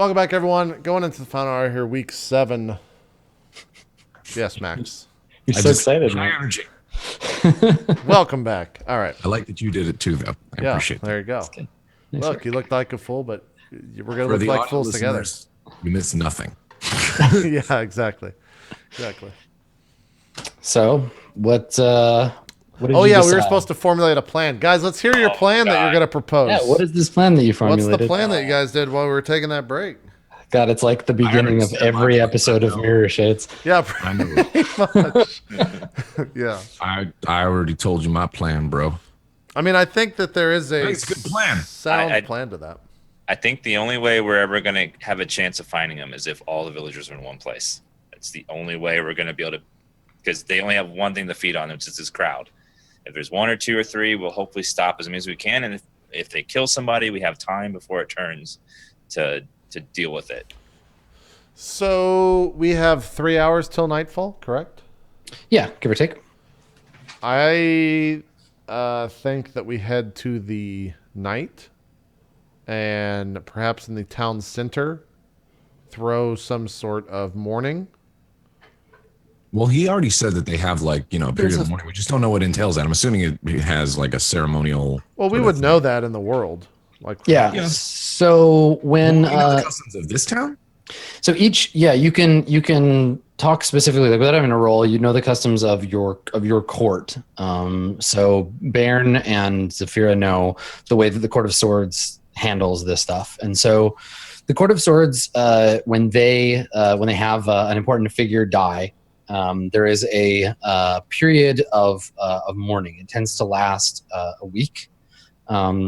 Welcome back, everyone. Going into the final hour here, week 7. Yes, Max. You're so excited, high man. energy. Welcome back. All right. I like that you did it too, though. I appreciate there that. you go. Nice Look, work. you looked like a fool, but we're going to For look the like audio fools together. listeners, you missed nothing. Yeah, exactly. So, what did Oh, you yeah, we decide? were supposed to formulate a plan. Guys, let's hear your plan that you're going to propose. Yeah, what is this plan that you What's formulated? the plan that you guys did while we were taking that break? God, it's like the beginning of said my every plan, episode of I know. Mirror Shades. Yeah, I know. pretty much. Yeah. I already told you my plan, bro. I mean, I think that there is a It's a good plan. sound plan to that. I think the only way we're ever going to have a chance of finding them is if all the villagers are in one place. That's the only way we're going to be able to, because they only have one thing to feed on, which is this crowd. If there's 1 or 2 or 3, we'll hopefully stop as many as we can. And if they kill somebody, we have time before it turns to deal with it. So we have 3 hours till nightfall, correct? Yeah, give or take. I think that we head to the night and perhaps in the town center throw some sort of mourning. Well, he already said that they have a period of mourning. We just don't know what entails that. I'm assuming it has like a ceremonial. Well, we would know that in the world. Yeah. Yeah. So when you know the customs of this town? so each you can talk specifically like without having a roll. You know the customs of your court. So Bairn and Zafira know the way that the Court of Swords handles this stuff, and so the Court of Swords when they have an important figure die. There is a period of mourning. It tends to last a week,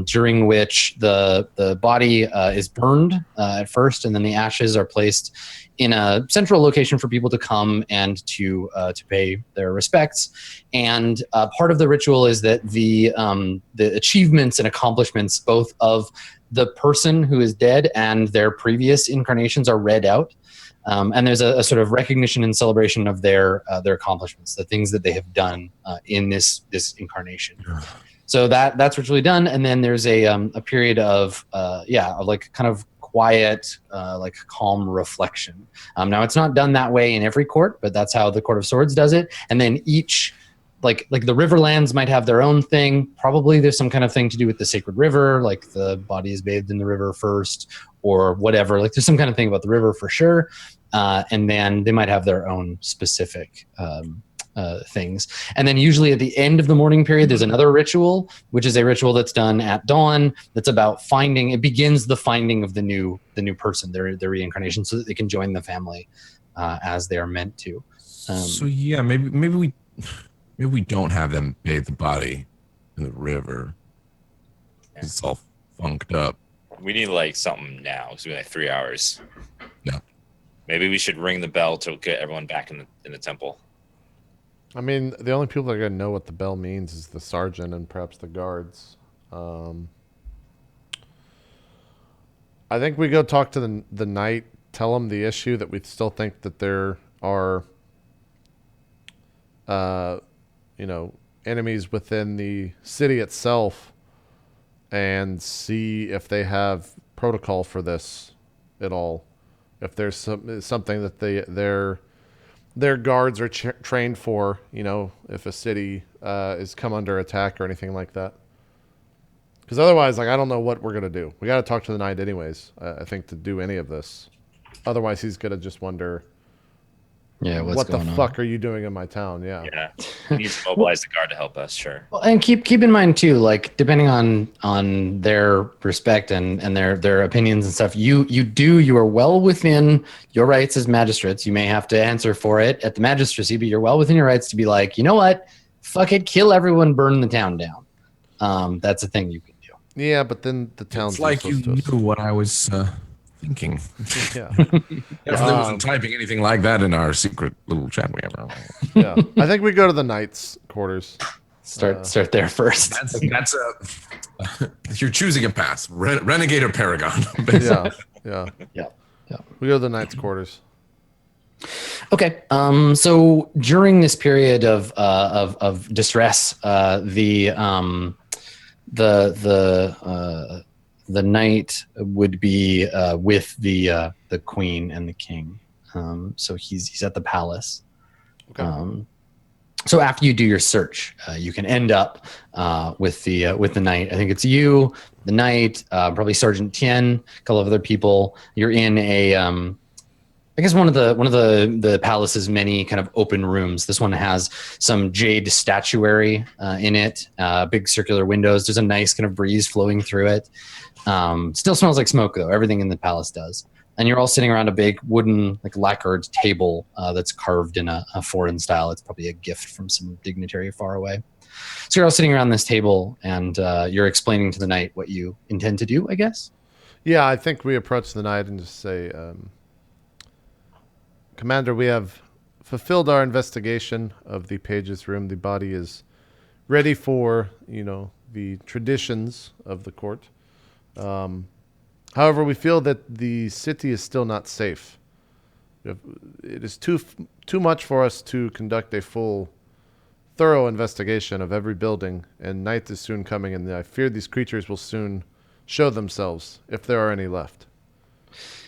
during which the body is burned at first, and then the ashes are placed in a central location for people to come and to pay their respects. And part of the ritual is that the achievements and accomplishments both of the person who is dead and their previous incarnations are read out. And there's a sort of recognition and celebration of their accomplishments, the things that they have done in this incarnation. So that's ritually done, and then there's a period of like kind of quiet, like calm reflection. Now it's not done that way in every court, but that's how the Court of Swords does it. And then each like the Riverlands might have their own thing. Probably there's some kind of thing to do with the sacred river, like the body is bathed in the river first or whatever. Like there's some kind of thing about the river for sure. And then they might have their own specific things. And then usually at the end of the mourning period, there's another ritual, which is a ritual that's done at dawn. That's about it begins the finding of the new person, their reincarnation, so that they can join the family as they are meant to. So yeah, maybe we don't have them bathe the body in the river. It's all funked up. We need like something now because we have 3 hours. No. Maybe we should ring the bell to get everyone back in the temple. I mean, the only people that are going to know what the bell means is the sergeant and perhaps the guards. I think we go talk to the knight, tell them the issue, that we still think that there are, enemies within the city itself, and see if they have protocol for this at all. If there's something that their guards are trained for, if a city is come under attack or anything like that. Because otherwise, I don't know what we're going to do. We got to talk to the knight anyways, I think, to do any of this. Otherwise, he's going to just wonder, what the fuck are you doing in my town? Yeah. We need to mobilize the guard to help us, sure. Well, and keep in mind too, like depending on their respect and their opinions and stuff, you are well within your rights as magistrates. You may have to answer for it at the magistracy, but you're well within your rights to be like, you know what, fuck it, kill everyone, burn the town down. That's a thing you can do. Yeah, but then the town's It's like you knew what I was thinking. Yeah. If there wasn't typing anything like that in our secret little chat we have. Yeah. I think we go to the knight's quarters. Start there first. That's you're choosing a path, renegade or paragon. Yeah. Yeah. We go to the knight's quarters. Okay. So during this period of the the knight would be with the queen and the king. So he's at the palace. Okay. So after you do your search, you can end up with the knight. I think it's you, the knight, probably Sergeant Tien, a couple of other people. You're in a, I guess one of the palace's many kind of open rooms. This one has some jade statuary in it, big circular windows. There's a nice kind of breeze flowing through it. Still smells like smoke though. Everything in the palace does. And you're all sitting around a big wooden, like lacquered table that's carved in a foreign style. It's probably a gift from some dignitary far away. So you're all sitting around this table, and you're explaining to the knight what you intend to do, I guess? Yeah, I think we approach the knight and just say, Commander, we have fulfilled our investigation of the page's room. The body is ready for, the traditions of the court. However, we feel that the city is still not safe. It is too much for us to conduct a full, thorough investigation of every building, and night is soon coming, and I fear these creatures will soon show themselves, if there are any left.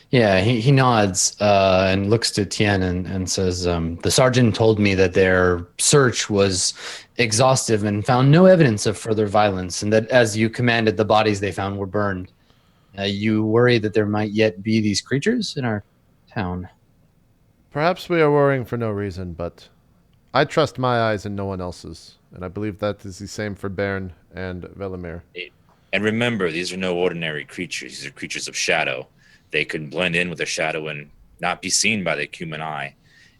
Yeah, he nods and looks to Tien and says, the sergeant told me that their search was exhaustive and found no evidence of further violence, and that as you commanded, the bodies they found were burned. You worry that there might yet be these creatures in our town? Perhaps we are worrying for no reason, but I trust my eyes and no one else's, and I believe that is the same for Bairn and Velimir. And remember, these are no ordinary creatures. These are creatures of shadow. They can blend in with the shadow and not be seen by the human eye.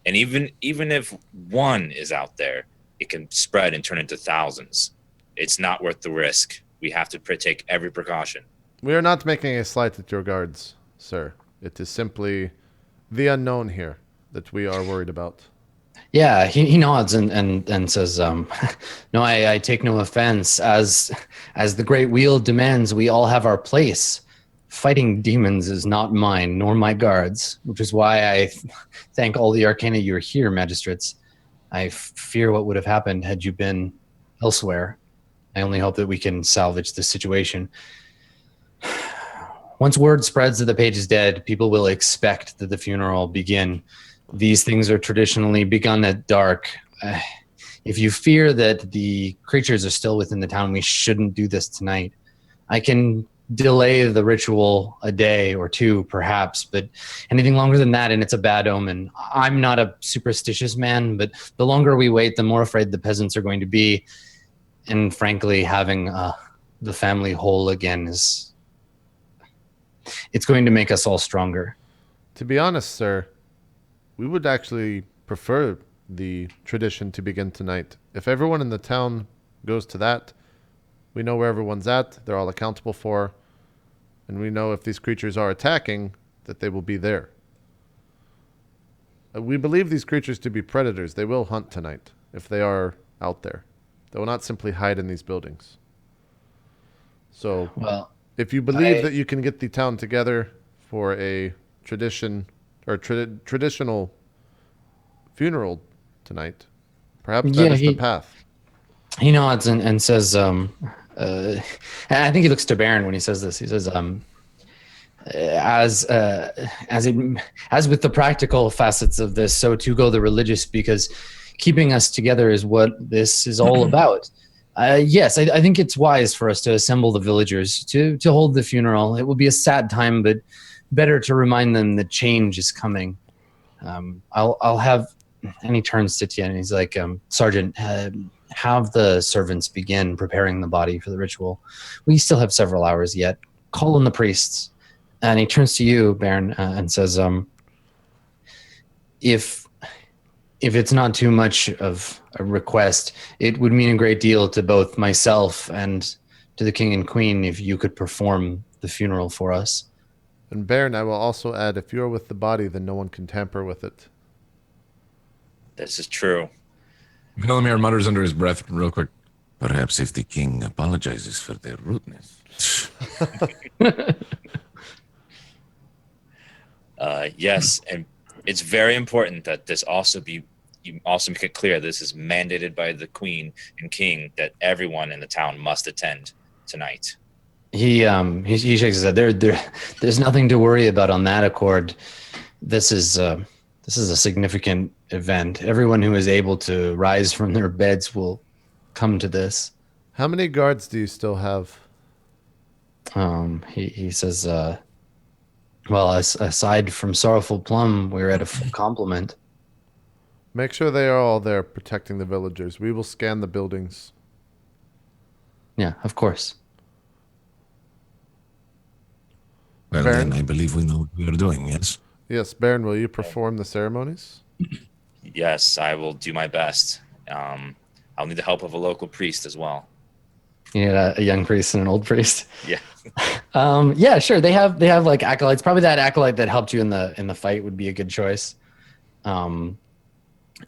And even if one is out there, it can spread and turn into thousands. It's not worth the risk. We have to take every precaution. We are not making a slight at your guards, sir. It is simply the unknown here that we are worried about. Yeah, he nods and says, no, I take no offense. As the great wheel demands, we all have our place. Fighting demons is not mine, nor my guards, which is why I thank all the arcana you are here, magistrates. I fear what would have happened had you been elsewhere. I only hope that we can salvage the situation. Once word spreads that the page is dead, people will expect that the funeral begin. These things are traditionally begun at dark. If you fear that the creatures are still within the town, we shouldn't do this tonight. I can delay the ritual a day or two, perhaps, but anything longer than that, and it's a bad omen. I'm not a superstitious man, but the longer we wait, the more afraid the peasants are going to be. And frankly, having the family whole again it's going to make us all stronger. To be honest, sir, we would actually prefer the tradition to begin tonight. If everyone in the town goes to that, we know where everyone's at, they're all accountable for, and we know if these creatures are attacking, that they will be there. We believe these creatures to be predators. They will hunt tonight, if they are out there. They will not simply hide in these buildings. So, Well, if you believe that you can get the town together for a tradition or traditional funeral tonight, perhaps that is the path. He nods and says, I think he looks to Baron when he says this. He says, as with the practical facets of this, so too go the religious, because keeping us together is what this is all about. Yes, I think it's wise for us to assemble the villagers to hold the funeral. It will be a sad time, but better to remind them that change is coming. I'll have, and he turns to Tien and he's like, Sergeant, have the servants begin preparing the body for the ritual. We still have several hours yet. Call in the priests. And he turns to you, Baron, and says, if it's not too much of a request, it would mean a great deal to both myself and to the king and queen if you could perform the funeral for us. And Baron, I will also add, if you are with the body, then no one can tamper with it. This is true. Velimir mutters under his breath real quick, perhaps if the king apologizes for their rudeness. Yes, and it's very important that this also you also make it clear this is mandated by the queen and king that everyone in the town must attend tonight. he shakes his head. There's nothing to worry about on that accord. This is a significant event. Everyone who is able to rise from their beds will come to this. How many guards do you still have? He says, well, aside from Sorrowful Plum, we're at a full complement. Make sure they are all there protecting the villagers. We will scan the buildings. Yeah, of course. Well, Baron? then I believe we know what we are doing, yes? Yes, Baron, will you perform the ceremonies? Yes, I will do my best. I'll need the help of a local priest as well. You need a young priest and an old priest. Yeah. Yeah, sure. They have like acolytes. Probably that acolyte that helped you in the fight would be a good choice.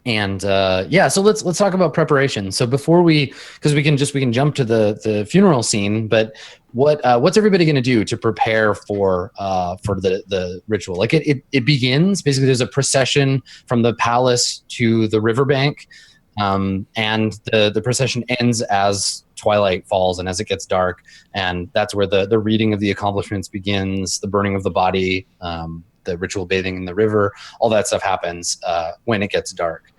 Yeah, so let's talk about preparation. So before because we can jump to the funeral scene, but what's everybody going to do to prepare for the ritual? Like it begins basically. There's a procession from the palace to the riverbank, and the procession ends as twilight falls and as it gets dark, and that's where the reading of the accomplishments begins. The burning of the body, the ritual bathing in the river, all that stuff happens when it gets dark.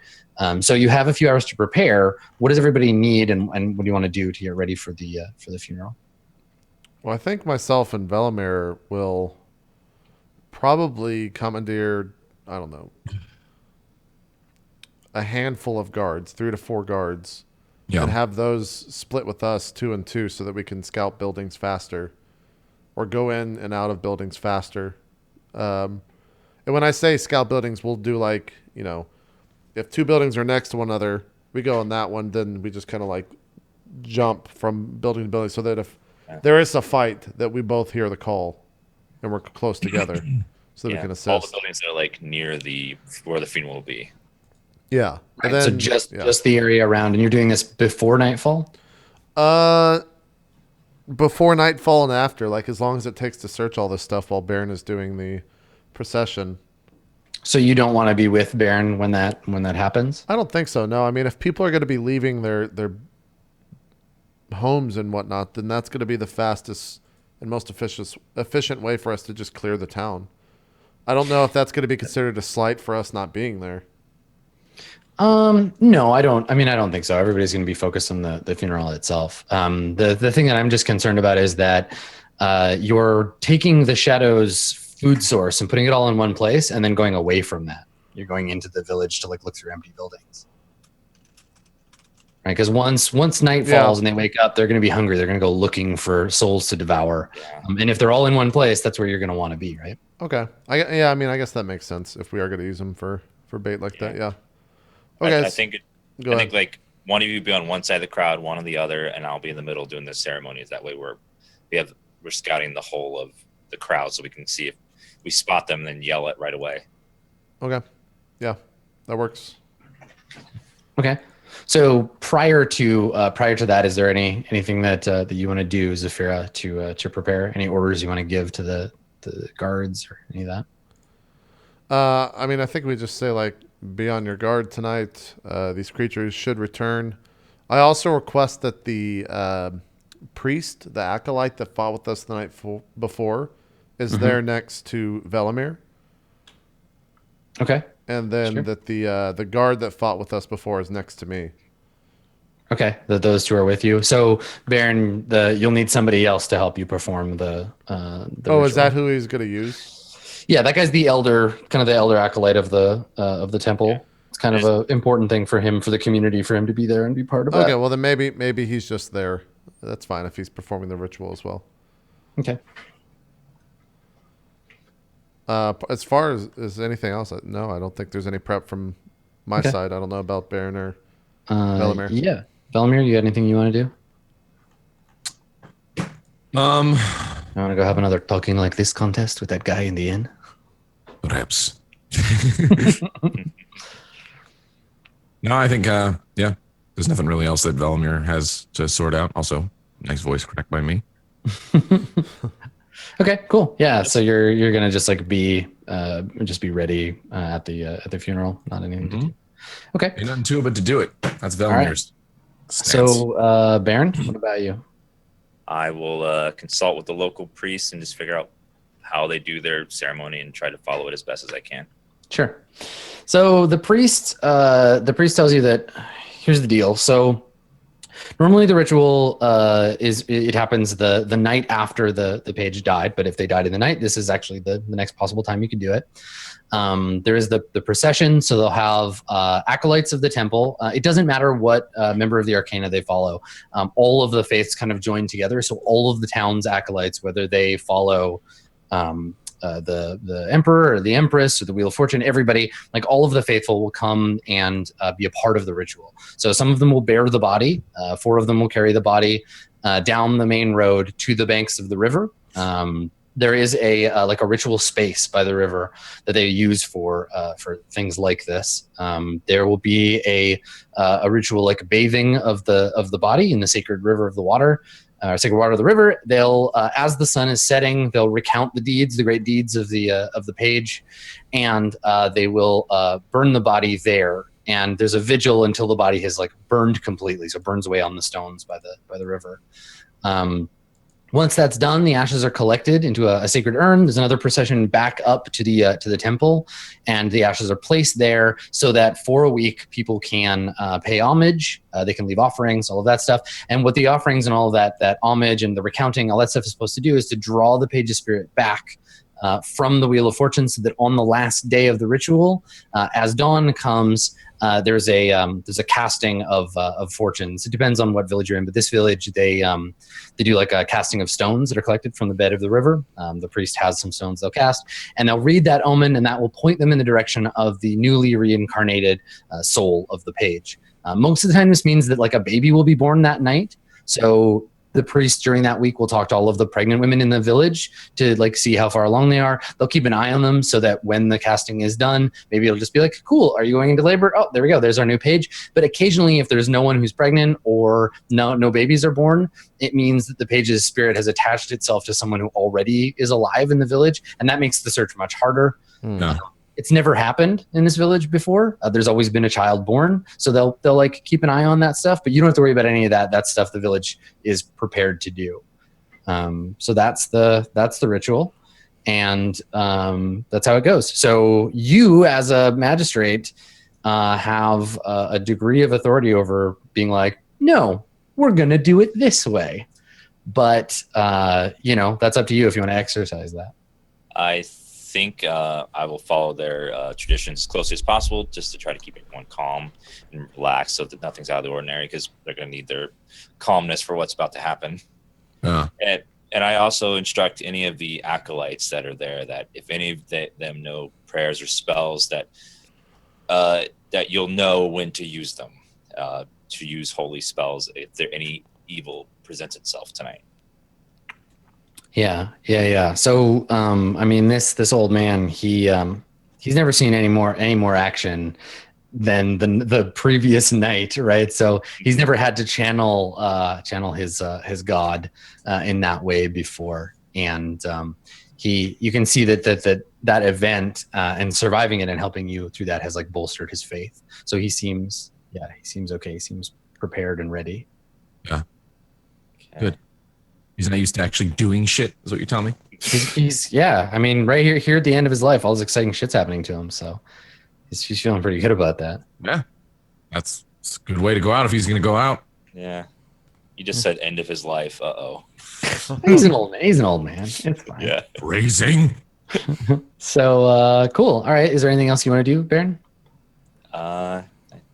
So you have a few hours to prepare. What does everybody need, and what do you want to do to get ready for the funeral? Well, I think myself and Velimir will probably commandeer, I don't know, a handful of guards, 3 to 4 guards, and have those split with us 2 and 2 so that we can scout buildings faster or go in and out of buildings faster. And when I say scout buildings, we'll do like, if 2 buildings are next to one another, we go on that one, then we just kind of like jump from building to building so that if there is a fight that we both hear the call and we're close together so that we can assist. All the buildings that are like near where the funeral will be. Yeah. Right, then, so just the area around, and you're doing this before nightfall? Before nightfall and after, like as long as it takes to search all this stuff while Baron is doing the procession. So you don't want to be with Baron when that happens? I don't think so. No, I mean, if people are going to be leaving their homes and whatnot, then that's going to be the fastest and most efficient way for us to just clear the town. I don't know if that's going to be considered a slight for us not being there. No, I don't. I mean, I don't think so. Everybody's going to be focused on the funeral itself. The thing that I'm just concerned about is that you're taking the Shadow's food source and putting it all in one place and then going away from that. You're going into the village to like look through empty buildings. Right? Because once night falls and they wake up, they're going to be hungry. They're going to go looking for souls to devour. Yeah. And if they're all in one place, that's where you're going to want to be, right? Okay. I mean, I guess that makes sense if we are going to use them for bait like that. Yeah. Okay. I think like one of you be on one side of the crowd, one on the other, and I'll be in the middle doing the ceremonies. That way we're scouting the whole of the crowd so we can see if we spot them and then yell it right away. Okay. Yeah, that works. Okay. So prior to that, is there anything that you want to do, Zafira, to prepare? Any orders you want to give to the guards or any of that? I mean, I think we just say like, be on your guard tonight. These creatures should return. I also request that the priest, the acolyte that fought with us the night before, is there next to Velimir. Okay. And then that the guard that fought with us before is next to me. Okay, those 2 are with you. So Baron, you'll need somebody else to help you perform the ritual. Is that who he's going to use? Yeah, that guy's the elder acolyte of the temple. Yeah. It's kind of an important thing for him, for the community, for him to be there and be part of it. Okay, well then maybe he's just there. That's fine if he's performing the ritual as well. Okay. As far as anything else, no, I don't think there's any prep from my side. I don't know about Baron or Velimir. Yeah, Velimir, you got anything you want to do? I want to go have another talking like this contest with that guy in the inn. Perhaps. No, I think there's nothing really else that Velimir has to sort out. Also, nice voice crack by me. Okay, cool. Yeah, so you're gonna just like be ready at the funeral. Not anything to do. Okay. Ain't nothing to it but to do it. That's Velimir's. Right. So, Baron, what about you? I will consult with the local priests and just figure out how they do their ceremony and try to follow it as best as I can. Sure. So the priest tells you that here's the deal. So normally the ritual it happens the night after the page died, but if they died in the night, this is actually the next possible time you can do it. There is the procession, so they'll have acolytes of the temple. It doesn't matter what member of the arcana they follow. All of the faiths kind of join together, so all of the town's acolytes, whether they follow the emperor or the empress or the Wheel of Fortune, everybody, like all of the faithful will come and be a part of the ritual. So some of them will bear the body. 4 of them will carry the body down the main road to the banks of the river. There is a like a ritual space by the river that they use for things like this. There will be a ritual like bathing of the body in the sacred river of the water. Sacred water of the river. They'll, as the sun is setting, they'll recount the deeds, the great deeds of the page, and they will burn the body there. And there's a vigil until the body has like burned completely, so burns away on the stones by the river. Once that's done, the ashes are collected into a sacred urn. There's another procession back up to the temple, and the ashes are placed there so that for a week people can pay homage. They can leave offerings, all of that stuff. And what the offerings and all of that homage and the recounting, all that stuff is supposed to do is to draw the page's spirit back from the Wheel of Fortune, so that on the last day of the ritual, as dawn comes, there's a casting of fortunes. It depends on what village you're in, but this village they do like a casting of stones that are collected from the bed of the river. The priest has some stones they'll cast, and they'll read that omen, and that will point them in the direction of the newly reincarnated soul of the page. Most of the time, this means that like a baby will be born that night. So the priest during that week will talk to all of the pregnant women in the village to like see how far along they are. They'll keep an eye on them so that when the casting is done, maybe it'll just be like, cool, are you going into labor? Oh, there we go. There's our new page. But occasionally, if there's no one who's pregnant or no babies are born, it means that the page's spirit has attached itself to someone who already is alive in the village. And that makes the search much harder. Yeah. It's never happened in this village before. There's always been a child born, so they'll like keep an eye on that stuff. But you don't have to worry about any of that. That stuff the village is prepared to do. So that's the ritual, and that's how it goes. So you, as a magistrate, have a degree of authority over being like, no, we're gonna do it this way. But that's up to you if you want to exercise that. I think I will follow their traditions as closely as possible, just to try to keep everyone calm and relaxed, so that nothing's out of the ordinary, because they're going to need their calmness for what's about to happen. And I also instruct any of the acolytes that are there that if any of them know prayers or spells, that you'll know when to use them, to use holy spells if there any evil presents itself tonight. Yeah. So, I mean, this old man, he's never seen any more action than the previous night, right? So he's never had to channel his god in that way before, and you can see that event and surviving it and helping you through that has like bolstered his faith. So he seems okay. He seems prepared and ready. Yeah. Okay. Good. He's not used to actually doing shit, is what you're telling me? He's I mean, right here at the end of his life, all this exciting shit's happening to him. So he's feeling pretty good about that. Yeah. That's a good way to go out if he's going to go out. Yeah. You just said end of his life. Uh-oh. He's an old man. It's fine. Yeah. Raising. So, cool. All right. Is there anything else you want to do, Baron? I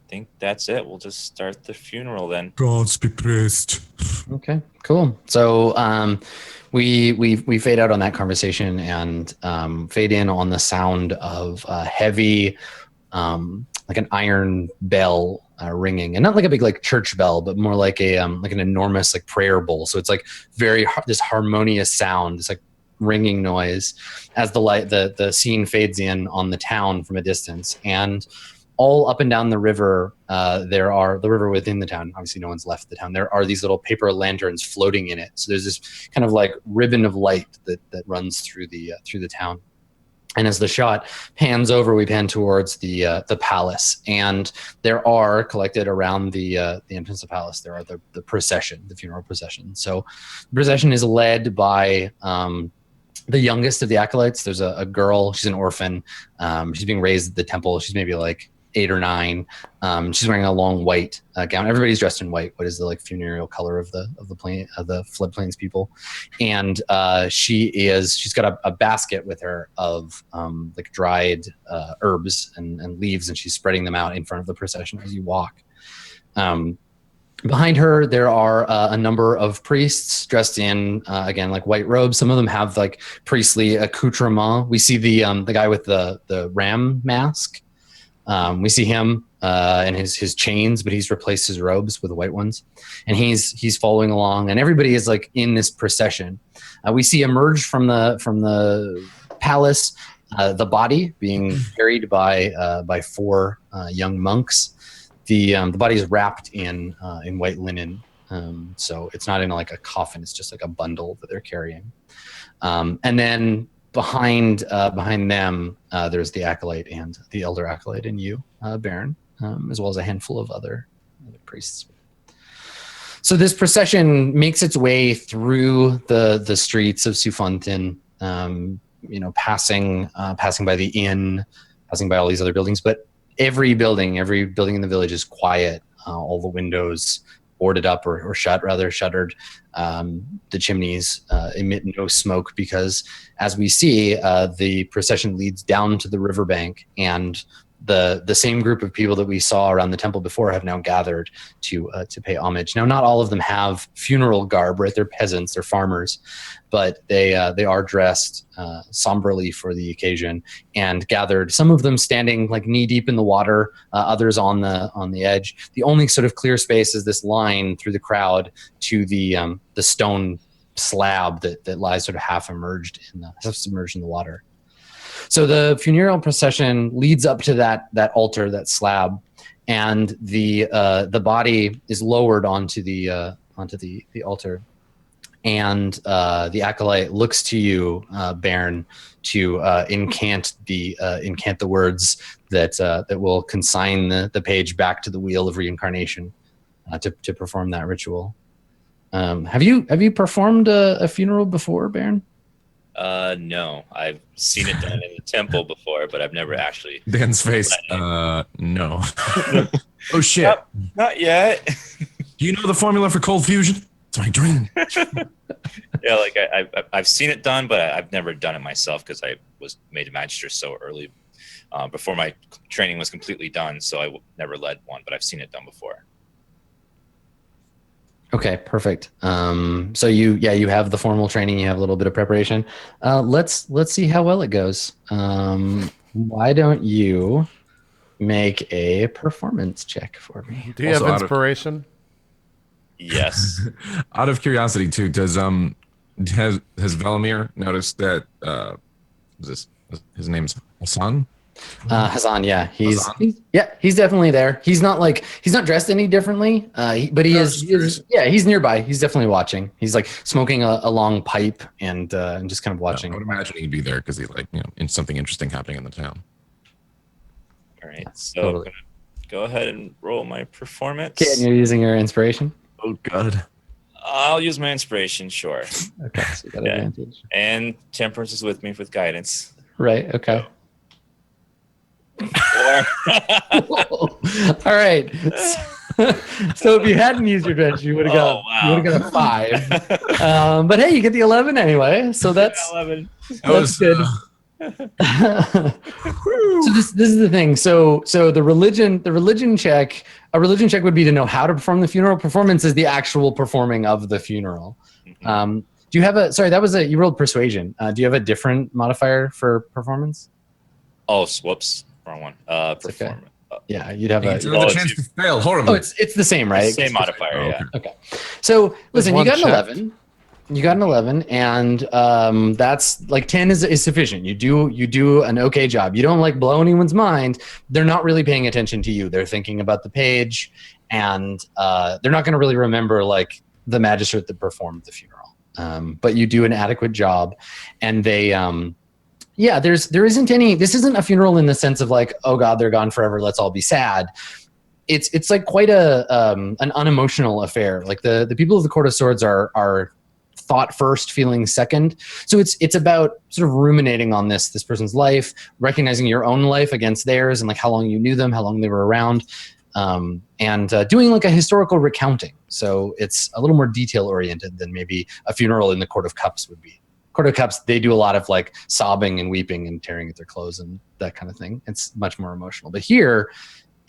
think that's it. We'll just start the funeral then. Gods be praised. Okay, cool. So we fade out on that conversation and fade in on the sound of a heavy, like an iron bell ringing, and not like a big like church bell, but more like a like an enormous like prayer bowl. So it's like this harmonious sound, this like ringing noise as the scene fades in on the town from a distance. And all up and down the river, there are the river within the town. Obviously, no one's left the town. There are these little paper lanterns floating in it. So there's this kind of like ribbon of light that runs through the town. And as the shot pans over, we pan towards the palace, and there are collected around the entrance of the palace. There are the procession, the funeral procession. So, the procession is led by the youngest of the acolytes. There's a girl. She's an orphan. She's being raised at the temple. She's maybe like 8 or 9. She's wearing a long white gown. Everybody's dressed in white. What is the like funereal color of the floodplains people? And she's got a basket with her of like dried herbs and leaves, and she's spreading them out in front of the procession as you walk. Behind her, there are a number of priests dressed in, again, like white robes. Some of them have like priestly accoutrement. We see the guy with the ram mask. We see him and his chains, but he's replaced his robes with white ones, and he's following along. And everybody is like in this procession. We see emerge from the palace the body being carried by 4 young monks. The body is wrapped in white linen, so it's not in like a coffin. It's just like a bundle that they're carrying. And then behind them, there's the acolyte and the elder acolyte and you, Baron, as well as a handful of other priests. So this procession makes its way through the streets of Sufontin, passing by the inn, passing by all these other buildings, but every building in the village is quiet. All the windows boarded up or shuttered. The chimneys emit no smoke because, as we see, the procession leads down to the riverbank, and the same group of people that we saw around the temple before have now gathered to pay homage. Now, not all of them have funeral garb, right? They're peasants, they're farmers, but they are dressed somberly for the occasion and gathered. Some of them standing like knee deep in the water, others on the edge. The only sort of clear space is this line through the crowd to the stone slab that lies sort of half submerged in the water. So the funeral procession leads up to that altar, that slab, and the body is lowered onto the altar. And the acolyte looks to you, Baron, to incant the words that will consign the page back to the wheel of reincarnation to perform that ritual. Have you performed a funeral before, Baron? No, I've seen it done in the temple before, but I've never actually. Dan's face. No. Oh shit! Not yet. Do you know the formula for cold fusion? It's my dream. Yeah, like I've seen it done, but I've never done it myself because I was made a magister so early before my training was completely done. So I never led one, but I've seen it done before. Okay, perfect. So you have the formal training, you have a little bit of preparation. Let's see how well it goes. Why don't you make a performance check for me? Do you have inspiration? Yes. Out of curiosity, too, has Velimir noticed that his name's Hassan? Hassan, yeah, he's definitely there. He's not dressed any differently, but he's nearby. He's definitely watching. He's like smoking a long pipe and just kind of watching. I would imagine he'd be there because he's like, something interesting happening in the town. All right, so Totally. I'm gonna go ahead and roll my performance. Okay, and you're using your inspiration. Oh God. I'll use my inspiration, sure. Okay, so you got Yeah. advantage. And Temperance is with me with guidance. Right. Okay. Or All right. So if you hadn't used your dredge, you would have got a 5. But hey, you get the 11 anyway. So that's 11. that's good. So this is the thing. So the religion check, a religion check would be to know how to perform the funeral. Performance is the actual performing of the funeral. Mm-hmm. Do you have you rolled persuasion. Do you have a different modifier for performance? Oh, whoops. Wrong one. Performance. Yeah, you'd have It's another chance to fail horribly. Oh, it's the same, right? Same modifier, Oh, yeah. Okay. So listen, you one got an check. 11. You got an 11, and that's like 10 is sufficient. You do an okay job. You don't like blow anyone's mind. They're not really paying attention to you. They're thinking about the page, and they're not going to really remember like the magistrate that performed the funeral. But you do an adequate job, and they Yeah, there isn't any. This isn't a funeral in the sense of like, oh God, they're gone forever. Let's all be sad. It's like quite an unemotional affair. Like the people of the Court of Swords are thought first, feeling second. So it's about sort of ruminating on this person's life, recognizing your own life against theirs, and like how long you knew them, how long they were around, and doing like a historical recounting. So it's a little more detail oriented than maybe a funeral in the Court of Cups would be. Court of Cups, they do a lot of like sobbing and weeping and tearing at their clothes and that kind of thing. It's much more emotional. But here,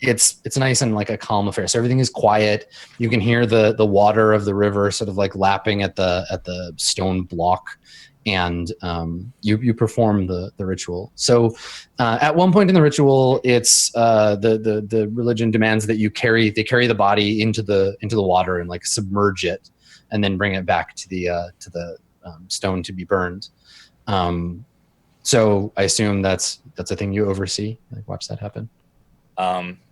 it's nice and like a calm affair. So everything is quiet. You can hear the water of the river sort of like lapping at the stone block, and you perform the ritual. So at one point in the ritual, it's the religion demands that they carry the body into the water and like submerge it, and then bring it back to the stone to be burned. So I assume that's a thing you oversee. Like watch that happen.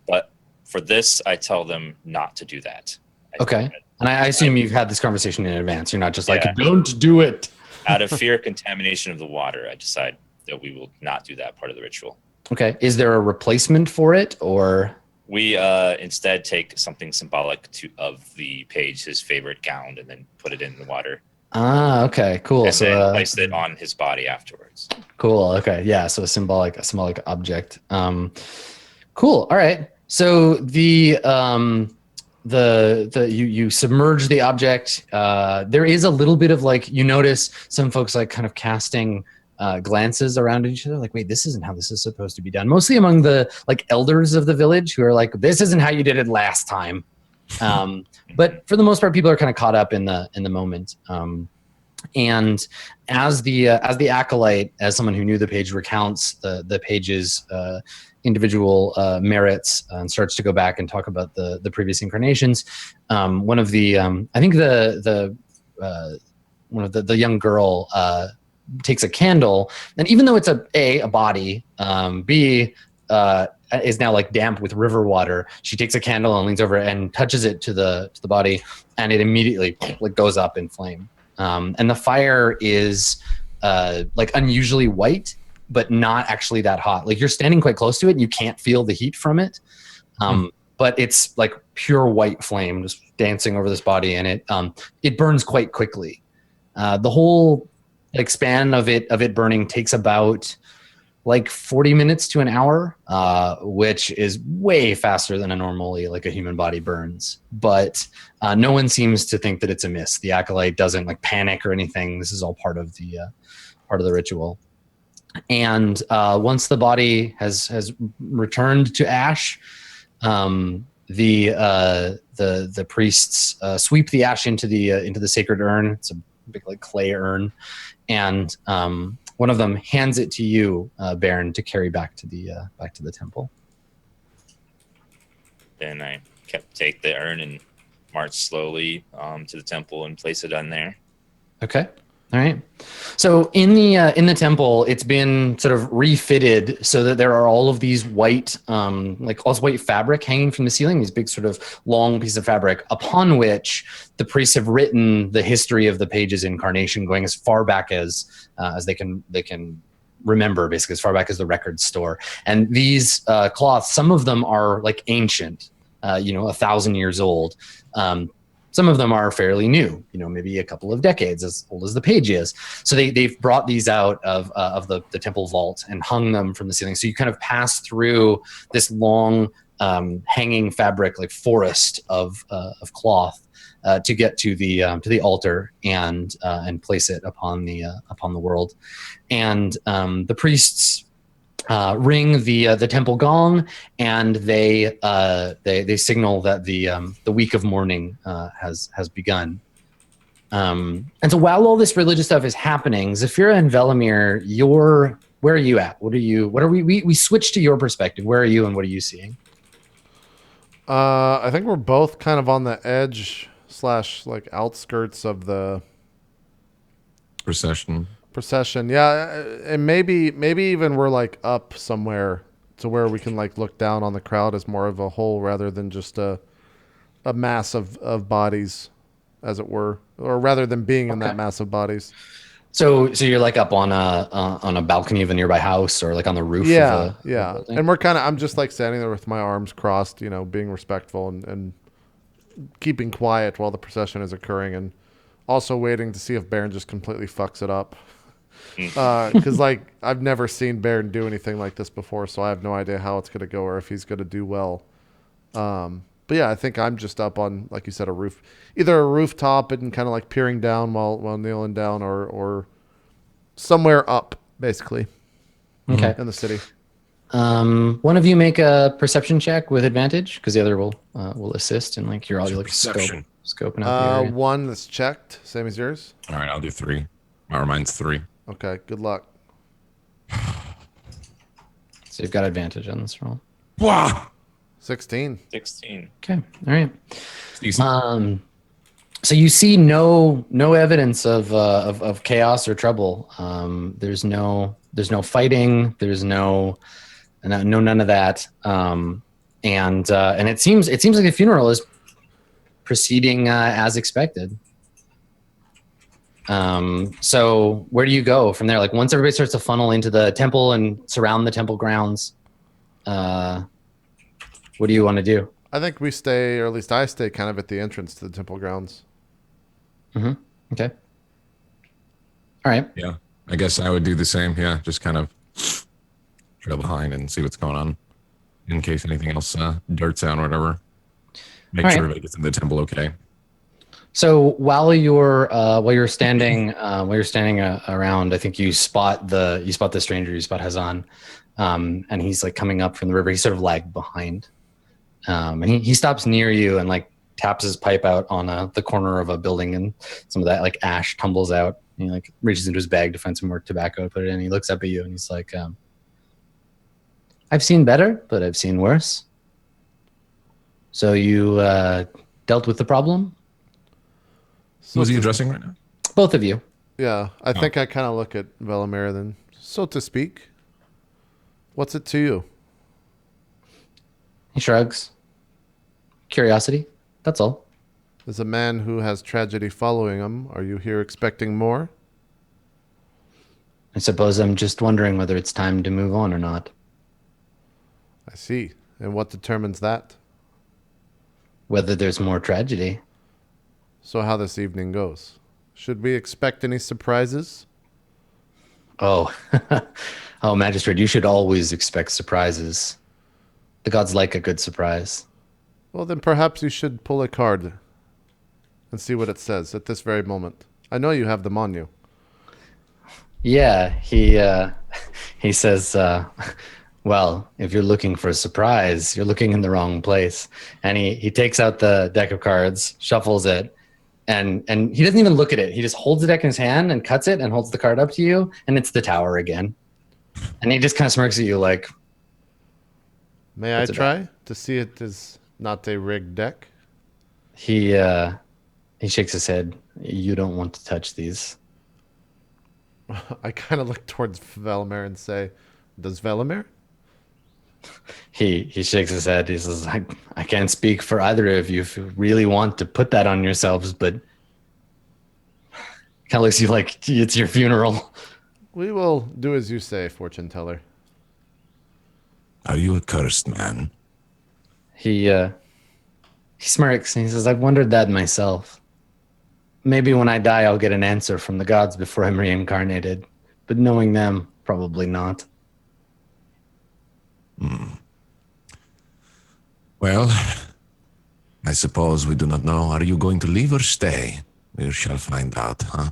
But for this, I tell them not to do that. Okay. And I assume you've had this conversation in advance. You're not just like, Yeah. don't do it. Out of fear of contamination of the water, I decide that we will not do that part of the ritual. Okay. Is there a replacement for it, or? We instead take something symbolic of the page, his favorite gown, and then put it in the water. Ah, okay, cool. And So then place it on his body afterwards. cool. Okay. Yeah. So a symbolic object. Cool. All right. So you submerge the object. There is a little bit of like, you notice some folks like kind of casting glances around at each other, like, wait, this isn't how this is supposed to be done. Mostly among the like elders of the village who are like, this isn't how you did it last time. But for the most part, people are kind of caught up in the moment. And as the acolyte, as someone who knew the page, recounts the page's individual merits and starts to go back and talk about the previous incarnations, one of the I think one of the young girl takes a candle, and even though it's a body, B is now like damp with river water, she takes a candle and leans over and touches it to the body, and it immediately like goes up in flame. And the fire is like unusually white, but not actually that hot. Like you're standing quite close to it and you can't feel the heat from it. But it's like pure white flame just dancing over this body, and it burns quite quickly. The whole like span of it burning takes about like 40 minutes to an hour, which is way faster than normally like a human body burns. But no one seems to think that it's amiss. The acolyte doesn't like panic or anything. This is all part of the ritual. And once the body has returned to ash, the priests sweep the ash into the sacred urn. It's a big like clay urn, and one of them hands it to you, Baron, to carry back to the temple. Then I take the urn and march slowly to the temple and place it on there. Okay. All right. So in the temple, it's been sort of refitted so that there are all of these white, like all this white fabric hanging from the ceiling, these big sort of long pieces of fabric upon which the priests have written the history of the page's incarnation, going as far back as they can remember, basically as far back as the records store. And these cloths, some of them are like ancient, 1,000 years old. Some of them are fairly new, maybe a couple of decades, as old as the page is. So they've brought these out of the temple vault and hung them from the ceiling. So you kind of pass through this long hanging fabric, like forest of cloth, to get to the altar and place it upon the world. And the priests ring the temple gong, and they signal that the week of mourning has begun. And so while all this religious stuff is happening, Zafira and Velimir, where are you at? We switch to your perspective. Where are you, and what are you seeing? I think we're both kind of on the edge / like outskirts of the Procession. Yeah, and maybe even we're like up somewhere to where we can like look down on the crowd as more of a whole rather than just a mass of bodies, as it were, or rather than being in that mass of bodies. So you're like up on a balcony of a nearby house, or like on the roof. Yeah, of a yeah. building? And I'm just like standing there with my arms crossed, you know, being respectful and keeping quiet while the procession is occurring, and also waiting to see if Baron just completely fucks it up. Because like I've never seen Baron do anything like this before, so I have no idea how it's gonna go or if he's gonna do well. But yeah, I think I'm just up on, like you said, a roof, either a rooftop and kind of like peering down while kneeling down, or somewhere up, basically, Okay. in the city. One of you make a perception check with advantage, because the other will assist, and like you're all like Perception. scoping out the area. One that's checked, same as yours. All right, I'll do 3. Or mine's 3. Okay, good luck. So you've got advantage on this roll. Wow. 16. 16. Okay. All right. Decent. So you see no evidence of chaos or trouble. There's no fighting. There's no none of that. And it seems like the funeral is proceeding as expected. So where do you go from there? Like once everybody starts to funnel into the temple and surround the temple grounds, what do you want to do? I think we stay, or at least I stay, kind of at the entrance to the temple grounds. Okay. All right. Yeah, I guess I would do the same. Yeah, just kind of trail behind and see what's going on in case anything else darts out or whatever. Make All sure right. everybody gets in the temple okay. So while you're standing around, I think you spot the stranger. You spot Hazan, and he's like coming up from the river. He's sort of lagged behind, and he stops near you and like taps his pipe out on the corner of a building, and some of that like ash tumbles out. And he like reaches into his bag to find some more tobacco, put it in. He looks up at you and he's like, "I've seen better, but I've seen worse. So you dealt with the problem." So Who's he to- addressing right now? Both of you. Yeah, I think I kind of look at Velimir then. So to speak, what's it to you? He shrugs. Curiosity. That's all. As a man who has tragedy following him, are you here expecting more? I suppose I'm just wondering whether it's time to move on or not. I see. And what determines that? Whether there's more tragedy. So how this evening goes. Should we expect any surprises? Oh, oh, Magistrate, you should always expect surprises. The gods like a good surprise. Well, then perhaps you should pull a card and see what it says at this very moment. I know you have them on you. Yeah, he says, well, if you're looking for a surprise, you're looking in the wrong place. And he takes out the deck of cards, shuffles it, and he doesn't even look at it. He just holds the deck in his hand and cuts it and holds the card up to you, and it's the tower again. And he just kind of smirks at you like, May What's I it try to see it is not a rigged deck? he shakes his head. You don't want to touch these. I kind of look towards Velimir and say, does Velimir? He shakes his head. He says, I can't speak for either of you if you really want to put that on yourselves, but kind of looks at you like it's your funeral. We will do as you say, fortune teller. Are you a cursed man? He smirks and he says, I've wondered that myself. Maybe when I die, I'll get an answer from the gods before I'm reincarnated, but knowing them, probably not. Well, I suppose we do not know. Are you going to leave or stay? We shall find out, huh?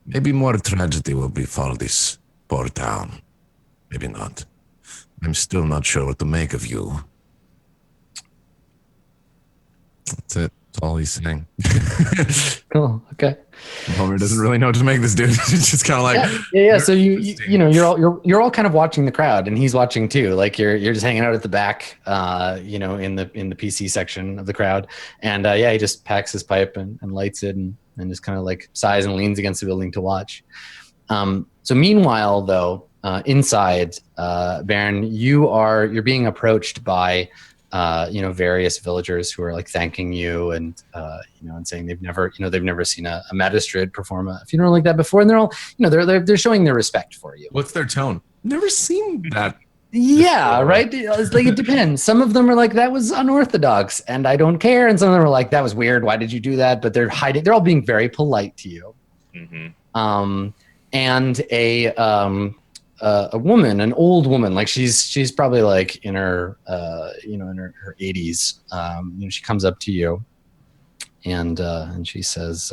Maybe more tragedy will befall this poor town. Maybe not. I'm still not sure what to make of you. That's it. That's all he's saying. Cool. Okay. Homer doesn't really know what to make this dude. He's just kind of like, Yeah. So you know you're all kind of watching the crowd, and he's watching too. Like you're just hanging out at the back, in the PC section of the crowd, and he just packs his pipe and lights it, and just kind of like sighs and leans against the building to watch. So meanwhile, though, inside, Baron, you're being approached by various villagers who are like thanking you and and saying they've never seen a magistrate perform a funeral like that before, and they're all they're showing their respect for you. What's their tone? Never seen that. Yeah, right. It's like it depends. Some of them are like, that was unorthodox and I don't care, and some of them are like, that was weird, why did you do that? But they're hiding. They're all being very polite to you. And a woman, an old woman, like she's probably like in her in her 80s. She comes up to you and she says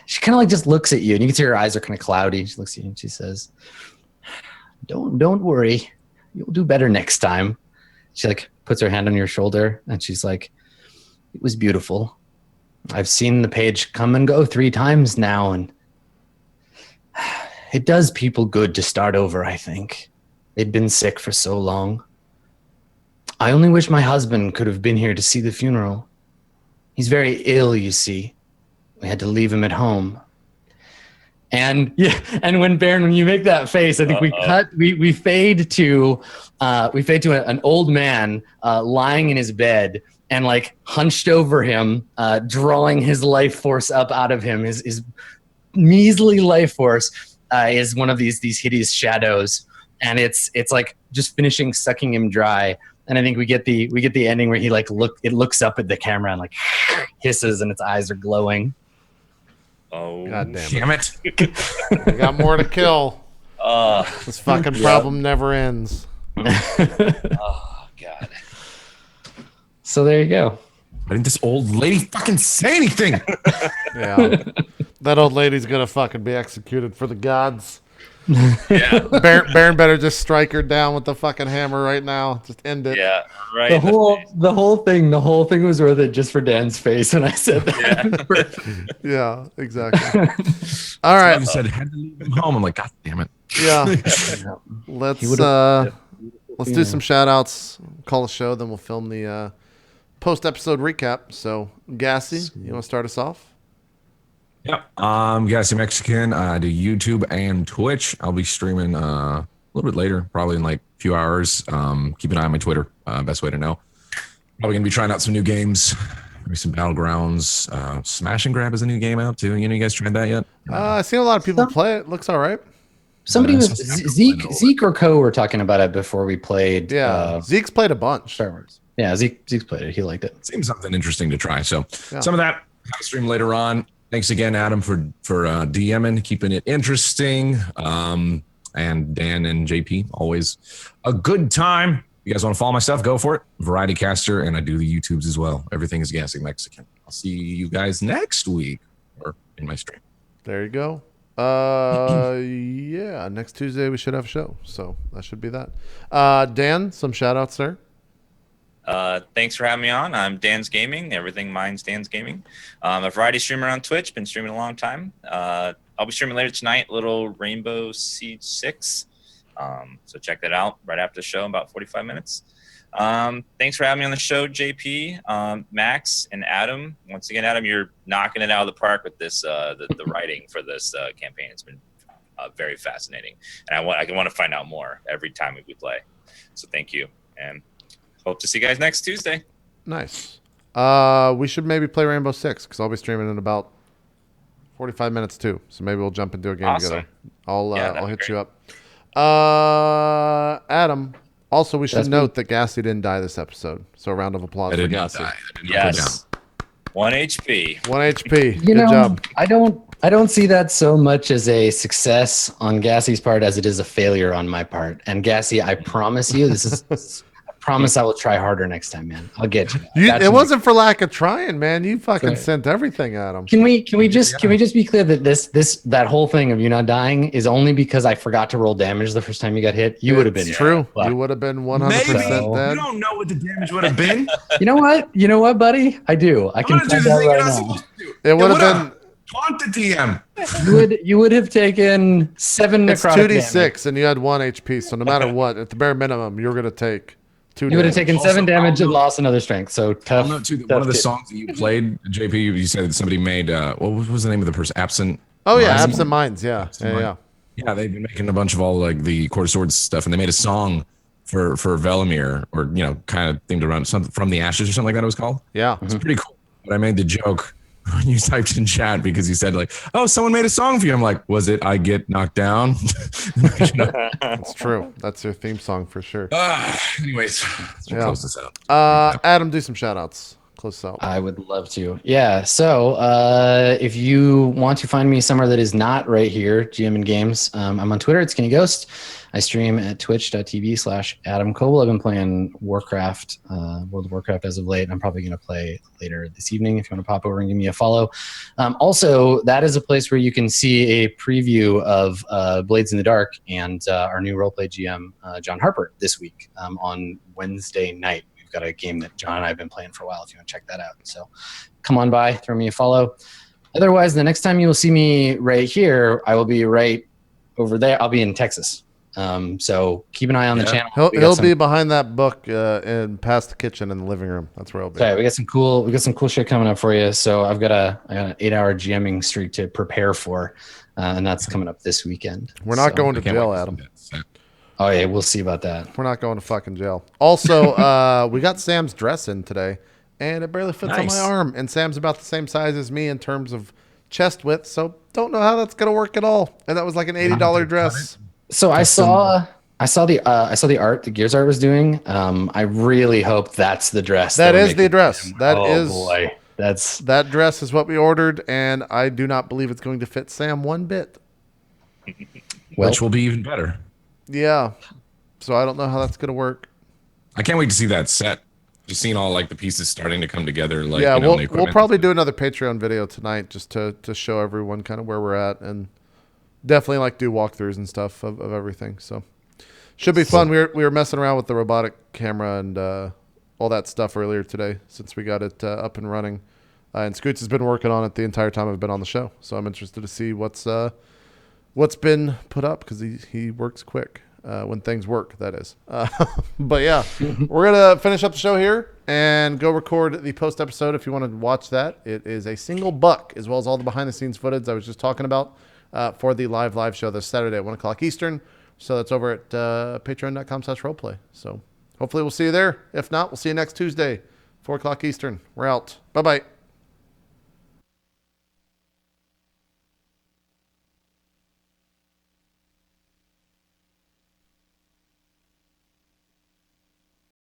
she kind of like just looks at you, and you can see her eyes are kind of cloudy. She looks at you and she says, don't worry, you'll do better next time. She like puts her hand on your shoulder and she's like, it was beautiful. I've seen the page come and go 3 times now, and it does people good to start over, I think. They've been sick for so long. I only wish my husband could have been here to see the funeral. He's very ill, you see. We had to leave him at home. And when you make that face, I think we fade to an old man lying in his bed and like hunched over him, drawing his life force up out of him. His measly life force is one of these hideous shadows, and it's like just finishing sucking him dry. And I think we get the ending where he like looks up at the camera and like hisses, and its eyes are glowing. Oh, God Damn it. We got more to kill. This fucking problem never ends. Oh, God. So there you go. Why didn't this old lady fucking say anything? Yeah. That old lady's gonna fucking be executed for the gods. Yeah. Baron better just strike her down with the fucking hammer right now. Just end it. Yeah. Right. The whole thing was worth it just for Dan's face when I said that. Yeah, exactly. All right. You said had to leave him home. I'm like, God damn it. Yeah. Let's do some shout outs, call a show, then we'll film the post episode recap. So Gassy, you want to start us off? Yep. I'm GassyMexican. I do YouTube and Twitch. I'll be streaming a little bit later, probably in like a few hours. Keep an eye on my Twitter. Best way to know. Probably going to be trying out some new games. Maybe some Battlegrounds. Smash and Grab is a new game out too. You guys tried that yet? I've seen a lot of people play it. Looks all right. Somebody was Zeke or Co were talking about it before we played. Yeah, Zeke's played a bunch. Star Wars. Yeah, Zeke's played it. He liked it. Seems something interesting to try. So some of that I'll stream later on. Thanks again, Adam, for DMing, keeping it interesting. And Dan and JP, always a good time. You guys want to follow my stuff? Go for it. Variety Caster, and I do the YouTubes as well. Everything is GassyMexican. I'll see you guys next week or in my stream. There you go. Yeah, next Tuesday we should have a show, so that should be that. Dan, some shout outs there. Thanks for having me on. I'm DansGaming. Everything mine's DansGaming. I'm a variety streamer on Twitch. Been streaming a long time. I'll be streaming later tonight, Little Rainbow Siege 6. So check that out right after the show in about 45 minutes. Thanks for having me on the show, JP, Max, and Adam. Once again, Adam, you're knocking it out of the park with this the writing for this campaign. It's been very fascinating, and I want to find out more every time we play. So thank you, and hope to see you guys next Tuesday. Nice. We should maybe play Rainbow Six because I'll be streaming in about 45 minutes too. So maybe we'll jump into a game together. I'll hit you up. Adam. Also, we should note that Gassy didn't die this episode. So a round of applause for Gassy. Yes. 1 HP. 1 HP. Good job. I don't see that so much as a success on Gassy's part as it is a failure on my part. And Gassy, I promise you, I promise I will try harder next time, man. I'll get you. It wasn't for lack of trying, man. You fucking sent everything at him. Can we just be clear that that whole thing of you not dying is only because I forgot to roll damage the first time you got hit? You would have been true. You would have been 100% dead. You don't know what the damage would have been. You know what, buddy? I do. I can find out right now. It would have been. Taunt the DM. You would have taken 7 necrotic damage. 2d6 and you had 1 HP. So no matter what, at the bare minimum, you're gonna take 2 damage. You would have taken 7 damage and lost another strength. So tough. One of the songs that you played, JP, you said that somebody made. What was the name of the person? Absent. Oh yeah, Absent Minds. Yeah. Yeah, they've been making a bunch of all like the Court of Swords stuff, and they made a song for Velimir, or kind of themed around something from the ashes or something like that. It was called. Yeah. It's pretty cool. But I made the joke when you typed in chat because you said like, "Oh, someone made a song for you." I'm like, "Was it I Get Knocked Down?" That's true. That's your theme song for sure. Anyways, let's close this out. Adam, do some shout outs. Close this out. I would love to. Yeah. So if you want to find me somewhere that is not right here, GM and Games, I'm on Twitter. It's skinnyghost. I stream at twitch.tv/Adam Coble. I've been playing Warcraft, World of Warcraft as of late. I'm probably going to play later this evening if you want to pop over and give me a follow. Also, that is a place where you can see a preview of Blades in the Dark and our new roleplay GM, John Harper, this week on Wednesday night. We've got a game that John and I have been playing for a while if you want to check that out. So come on by, throw me a follow. Otherwise, the next time you will see me right here, I will be right over there. I'll be in Texas. So keep an eye on the channel. He'll be behind that book and past the kitchen in the living room. That's where he'll be. Okay, we got some cool shit coming up for you. So I got an 8-hour GMing streak to prepare for, and that's coming up this weekend. We're not going to jail, Adam. Oh yeah, we'll see about that. We're not going to fucking jail. Also, we got Sam's dress in today, and it barely fits on my arm. And Sam's about the same size as me in terms of chest width, so don't know how that's gonna work at all. And that was like an $80 dress. So I saw the art that Gears Art was doing. I really hope that's the dress. That is the dress. Boy, that dress is what we ordered, and I do not believe it's going to fit Sam one bit. Which will be even better. Yeah. So I don't know how that's gonna work. I can't wait to see that set. Just seeing all like the pieces starting to come together. Like, yeah, we'll probably do another Patreon video tonight just to show everyone kind of where we're at, and definitely like do walkthroughs and stuff of everything. So should be fun. We were messing around with the robotic camera and all that stuff earlier today since we got it up and running. And Scoots has been working on it the entire time I've been on the show. So I'm interested to see what's been put up because he works quick when things work, that is. But yeah, we're going to finish up the show here and go record the post episode if you want to watch that. It is a single buck as well as all the behind the scenes footage I was just talking about. For the live show this Saturday at 1 o'clock Eastern. So that's over at patreon.com/roleplay. So hopefully we'll see you there. If not, we'll see you next Tuesday, 4 o'clock Eastern. We're out. Bye-bye.